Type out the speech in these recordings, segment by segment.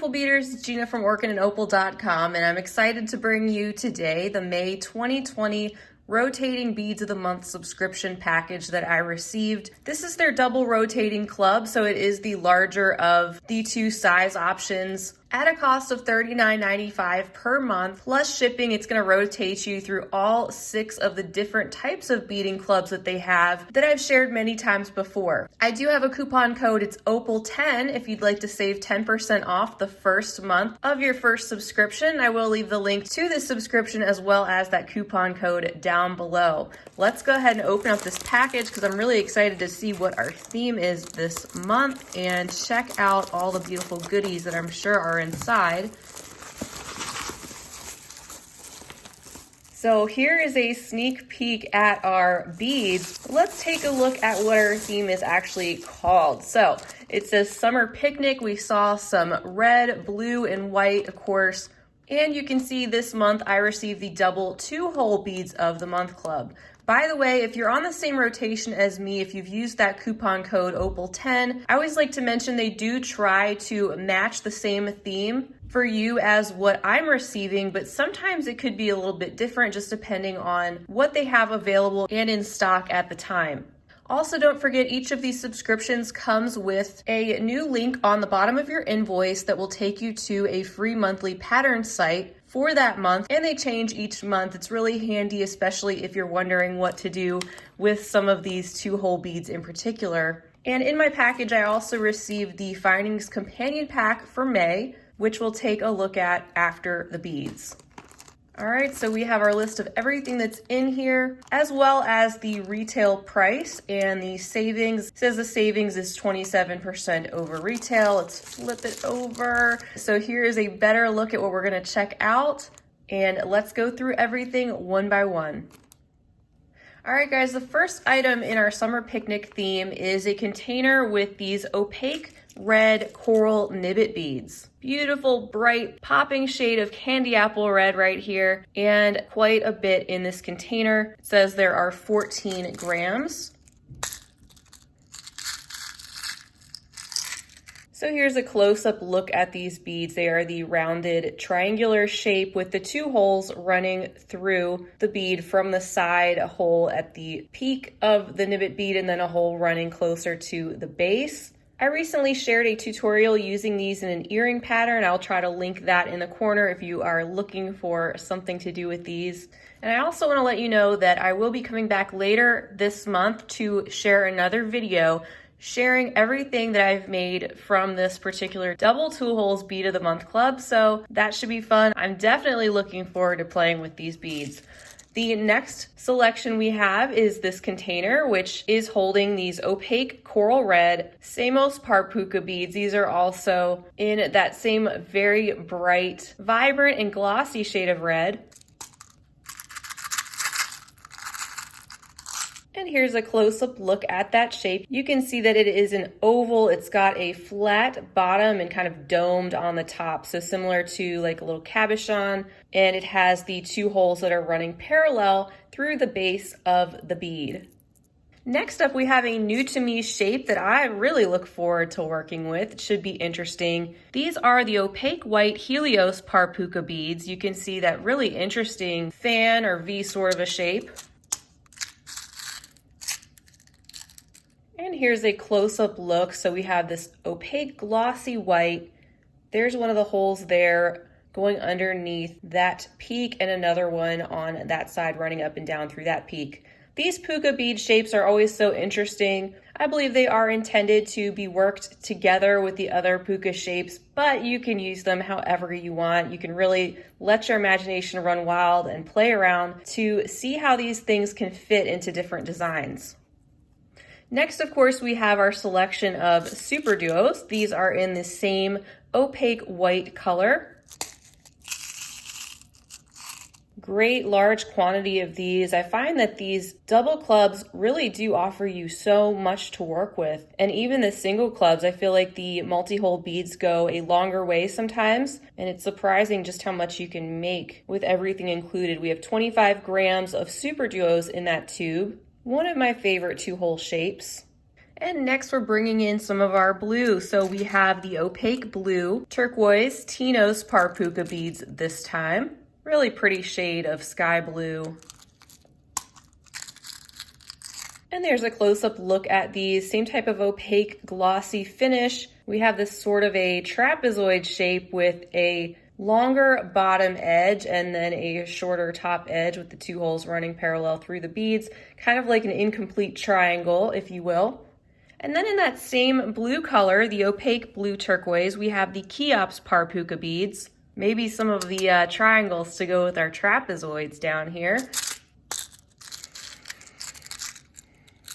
beautiful beaders, it's Gina from orchidandopal.com, and I'm excited to bring you today the May 2020 Rotating Beads of the Month subscription package that I received. This is their double rotating club, so it is the larger of the two size options. At a cost of $39.95 per month, plus shipping, it's going to rotate you through all 6 of the different types of beading clubs that they have that I've shared many times before. I do have a coupon code, it's OPAL10, if you'd like to save 10% off the first month of your first subscription. I will leave the link to this subscription as well as that coupon code down below. Let's go ahead and open up this package because I'm really excited to see what our theme is this month and check out all the beautiful goodies that I'm sure are inside. So here is a sneak peek at our beads. Let's take a look at what our theme is actually called. So it says Summer Picnic. We saw some red, blue, and white, of course. And you can see this month I received the double 2-hole beads of the month club. By the way, if you're on the same rotation as me, if you've used that coupon code OPAL10, I always like to mention they do try to match the same theme for you as what I'm receiving, but sometimes it could be a little bit different just depending on what they have available and in stock at the time. Also, don't forget each of these subscriptions comes with a new link on the bottom of your invoice that will take you to a free monthly pattern site for that month, and they change each month. It's really handy, especially if you're wondering what to do with some of these 2-hole beads in particular. And in my package, I also received the Findings Companion Pack for May, which we'll take a look at after the beads. All right, so we have our list of everything that's in here, as well as the retail price and the savings. It says the savings is 27% over retail. Let's flip it over. So here is a better look at what we're gonna check out, and let's go through everything one by one. All right, guys, the first item in our summer picnic theme is a container with these opaque red coral nibbit beads. Beautiful, bright, popping shade of candy apple red right here, and quite a bit in this container. It says there are 14 grams. So here's a close-up look at these beads. They are the rounded triangular shape with the 2 holes running through the bead from the side, a hole at the peak of the nibbit bead, and then a hole running closer to the base. I recently shared a tutorial using these in an earring pattern. I'll try to link that in the corner if you are looking for something to do with these. And I also want to let you know that I will be coming back later this month to share another video sharing everything that I've made from this particular double 2-holes bead of the month club. So that should be fun. I'm definitely looking forward to playing with these beads. The next selection we have is this container, which is holding these opaque coral red Samos par Puka beads. These are also in that same very bright, vibrant, and glossy shade of red. And here's a close-up look at that shape. You can see that it is an oval. It's got a flat bottom and kind of domed on the top, so similar to like a little cabochon. And it has the 2 holes that are running parallel through the base of the bead. Next up, we have a new to me shape that I really look forward to working with. It should be interesting. These are the opaque white Helios par Puka beads. You can see that really interesting fan or V sort of a shape. And here's a close-up look. So we have this opaque glossy white. There's one of the holes there going underneath that peak, and another one on that side running up and down through that peak. These Puka bead shapes are always so interesting. I believe they are intended to be worked together with the other Puka shapes, but you can use them however you want. You can really let your imagination run wild and play around to see how these things can fit into different designs. Next, of course, we have our selection of super duos. These are in the same opaque white color. Great large quantity of these. I find that these double clubs really do offer you so much to work with. And even the single clubs, I feel like the multi-hole beads go a longer way sometimes. And it's surprising just how much you can make with everything included. We have 25 grams of super duos in that tube. One of my favorite 2-hole shapes. And next we're bringing in some of our blue. So we have the opaque blue, turquoise, Tinos Puka beads this time. Really pretty shade of sky blue. And there's a close-up look at these, same type of opaque glossy finish. We have this sort of a trapezoid shape with a longer bottom edge and then a shorter top edge with the two holes running parallel through the beads, kind of like an incomplete triangle, if you will. And then in that same blue color, the opaque blue turquoise, we have the Cheops Puka beads. Maybe some of the triangles to go with our trapezoids down here.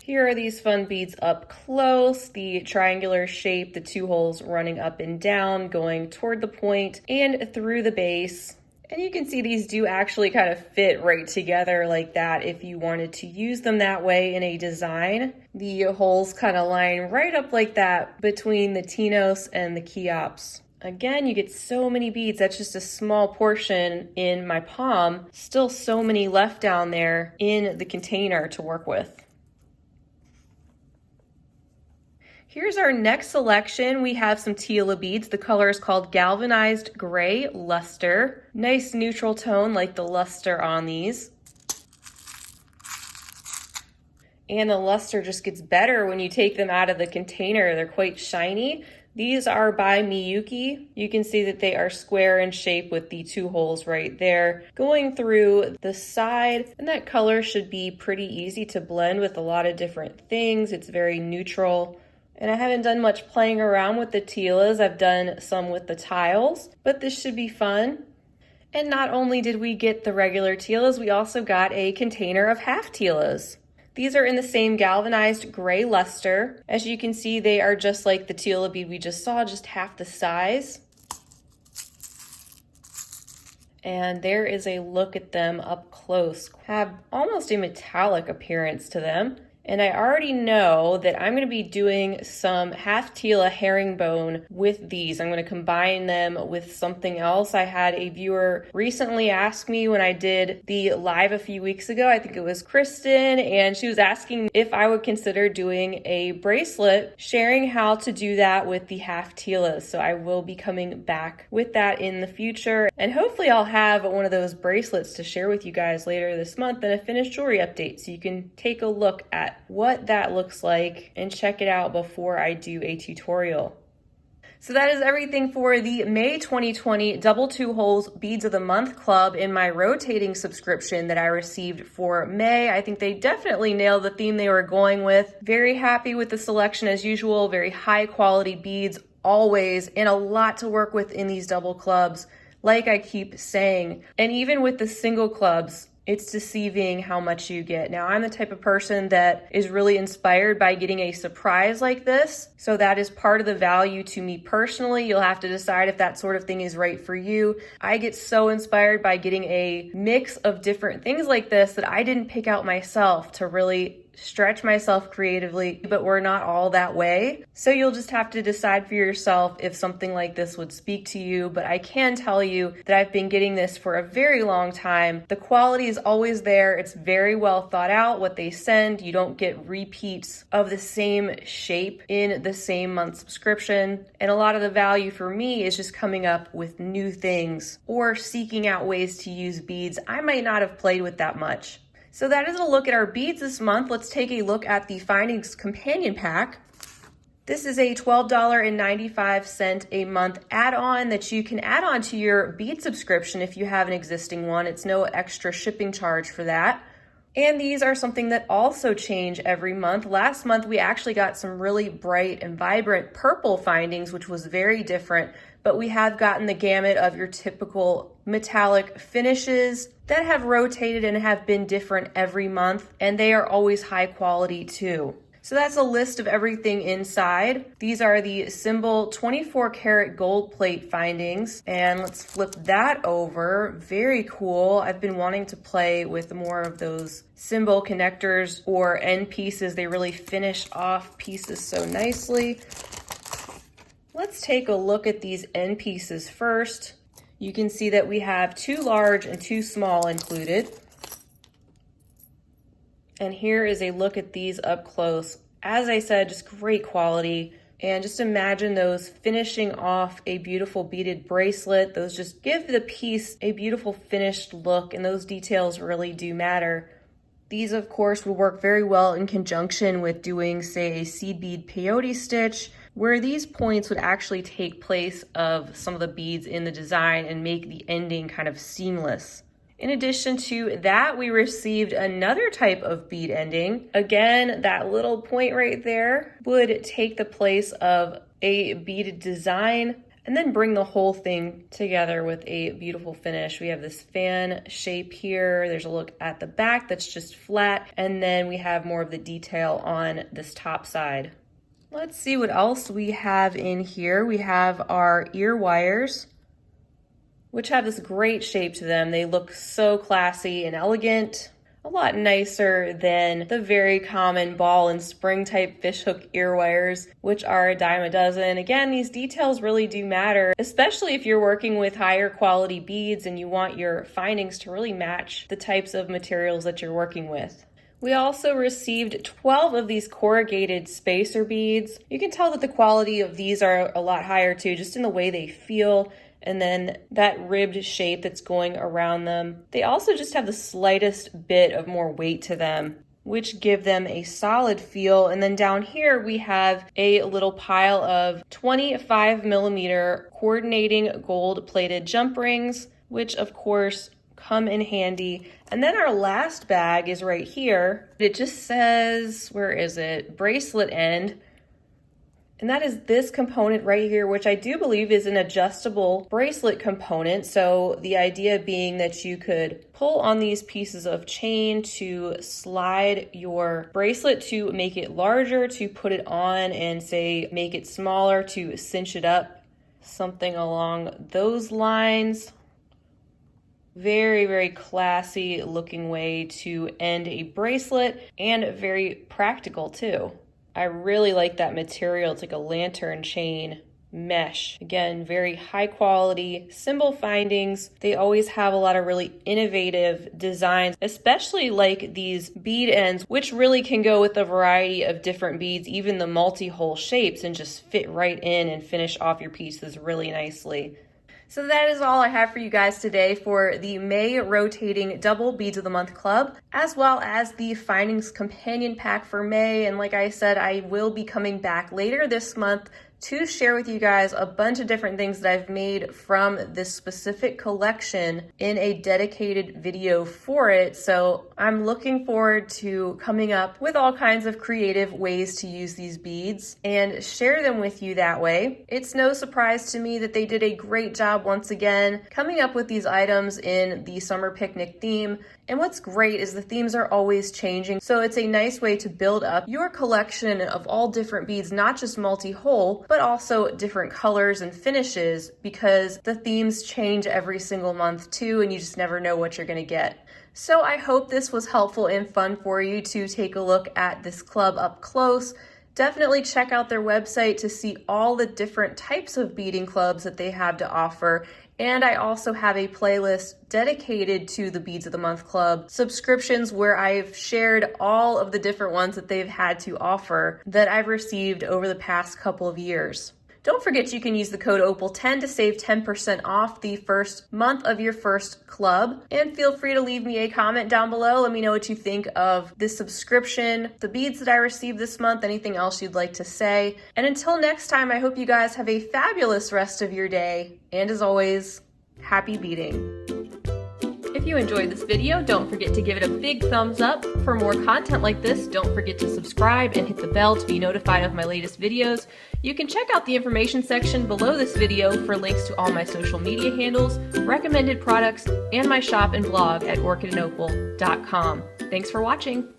Here are these fun beads up close, the triangular shape, the two holes running up and down, going toward the point and through the base. And you can see these do actually kind of fit right together like that if you wanted to use them that way in a design. The holes kind of line right up like that between the Tinos and the Cheops. Again, you get so many beads. That's just a small portion in my palm. Still so many left down there in the container to work with. Here's our next selection. We have some Tila beads. The color is called Galvanized Gray Luster. Nice neutral tone like the luster on these. And the luster just gets better when you take them out of the container. They're quite shiny. These are by Miyuki. You can see that they are square in shape with the two holes right there going through the side. And that color should be pretty easy to blend with a lot of different things. It's very neutral. And I haven't done much playing around with the Tilas. I've done some with the tiles, but this should be fun. And not only did we get the regular Tilas, we also got a container of half Tilas. These are in the same galvanized gray luster. As you can see, they are just like the Tila bead we just saw, just half the size. And there is a look at them up close. Have almost a metallic appearance to them. And I already know that I'm going to be doing some half Tila herringbone with these. I'm going to combine them with something else. I had a viewer recently ask me when I did the live a few weeks ago, I think it was Kristen, and she was asking if I would consider doing a bracelet, sharing how to do that with the half Tilas. So I will be coming back with that in the future. And hopefully I'll have one of those bracelets to share with you guys later this month and a finished jewelry update so you can take a look at what that looks like and check it out before I do a tutorial. So that is everything for the May 2020 Double Two Holes Beads of the Month Club in my rotating subscription that I received for May. I think they definitely nailed the theme they were going with. Very happy with the selection as usual, very high quality beads always, and a lot to work with in these double clubs, like I keep saying. And even with the single clubs, it's deceiving how much you get. Now, I'm the type of person that is really inspired by getting a surprise like this. So that is part of the value to me personally. You'll have to decide if that sort of thing is right for you. I get so inspired by getting a mix of different things like this that I didn't pick out myself to really stretch myself creatively, but we're not all that way. So you'll just have to decide for yourself if something like this would speak to you. But I can tell you that I've been getting this for a very long time. The quality is always there. It's very well thought out what they send. You don't get repeats of the same shape in the same month subscription. And a lot of the value for me is just coming up with new things or seeking out ways to use beads I might not have played with that much. So that is a look at our beads this month. Let's take a look at the Findings Companion Pack. This is a $12.95 a month add-on that you can add on to your bead subscription if you have an existing one. It's no extra shipping charge for that. And these are something that also change every month. Last month, we actually got some really bright and vibrant purple findings, which was very different, but we have gotten the gamut of your typical metallic finishes that have rotated and have been different every month, and they are always high quality too. So that's a list of everything inside. These are the symbol 24 karat gold plate findings. And let's flip that over. Very cool. I've been wanting to play with more of those symbol connectors or end pieces. They really finish off pieces so nicely. Let's take a look at these end pieces first. You can see that we have 2 large and 2 small included. And here is a look at these up close. As I said, just great quality. And just imagine those finishing off a beautiful beaded bracelet. Those just give the piece a beautiful finished look, and those details really do matter. These, of course, will work very well in conjunction with doing, say, a seed bead peyote stitch, where these points would actually take place of some of the beads in the design and make the ending kind of seamless. In addition to that, we received another type of bead ending. Again, that little point right there would take the place of a beaded design and then bring the whole thing together with a beautiful finish. We have this fan shape here. There's a look at the back that's just flat, and then we have more of the detail on this top side. Let's see what else we have in here. We have our ear wires, which have this great shape to them. They look so classy and elegant, a lot nicer than the very common ball and spring type fishhook ear wires, which are a dime a dozen. Again, these details really do matter, especially if you're working with higher quality beads and you want your findings to really match the types of materials that you're working with. We also received 12 of these corrugated spacer beads. You can tell that the quality of these are a lot higher too, just in the way they feel, and then that ribbed shape that's going around them. They also just have the slightest bit of more weight to them, which give them a solid feel. And then down here we have a little pile of 25mm coordinating gold plated jump rings, which of course come in handy. And then our last bag is right here. It just says, where is it? Bracelet End. And that is this component right here, which I do believe is an adjustable bracelet component. So the idea being that you could pull on these pieces of chain to slide your bracelet to make it larger, to put it on, and say make it smaller to cinch it up, something along those lines. Very, very classy looking way to end a bracelet, and very practical too. I really like that material. It's like a lantern chain mesh. Again, very high quality symbol findings. They always have a lot of really innovative designs, especially like these bead ends, which really can go with a variety of different beads, even the multi-hole shapes, and just fit right in and finish off your pieces really nicely. So that is all I have for you guys today for the May rotating double beads of the month club, as well as the findings companion pack for May. And like I said, I will be coming back later this month to share with you guys a bunch of different things that I've made from this specific collection in a dedicated video for it. So I'm looking forward to coming up with all kinds of creative ways to use these beads and share them with you that way. It's no surprise to me that they did a great job once again coming up with these items in the summer picnic theme. And what's great is the themes are always changing, so it's a nice way to build up your collection of all different beads, not just multi-hole, but also different colors and finishes, because the themes change every single month too, and you just never know what you're gonna get. So I hope this was helpful and fun for you to take a look at this club up close. Definitely check out their website to see all the different types of beading clubs that they have to offer. And I also have a playlist dedicated to the Beads of the Month Club subscriptions, where I've shared all of the different ones that they've had to offer that I've received over the past couple of years. Don't forget you can use the code OPAL10 to save 10% off the first month of your first club. And feel free to leave me a comment down below. Let me know what you think of this subscription, the beads that I received this month, anything else you'd like to say. And until next time, I hope you guys have a fabulous rest of your day. And as always, happy beading. If you enjoyed this video, don't forget to give it a big thumbs up. For more content like this, don't forget to subscribe and hit the bell to be notified of my latest videos. You can check out the information section below this video for links to all my social media handles, recommended products, and my shop and blog at orchidandopal.com. Thanks for watching.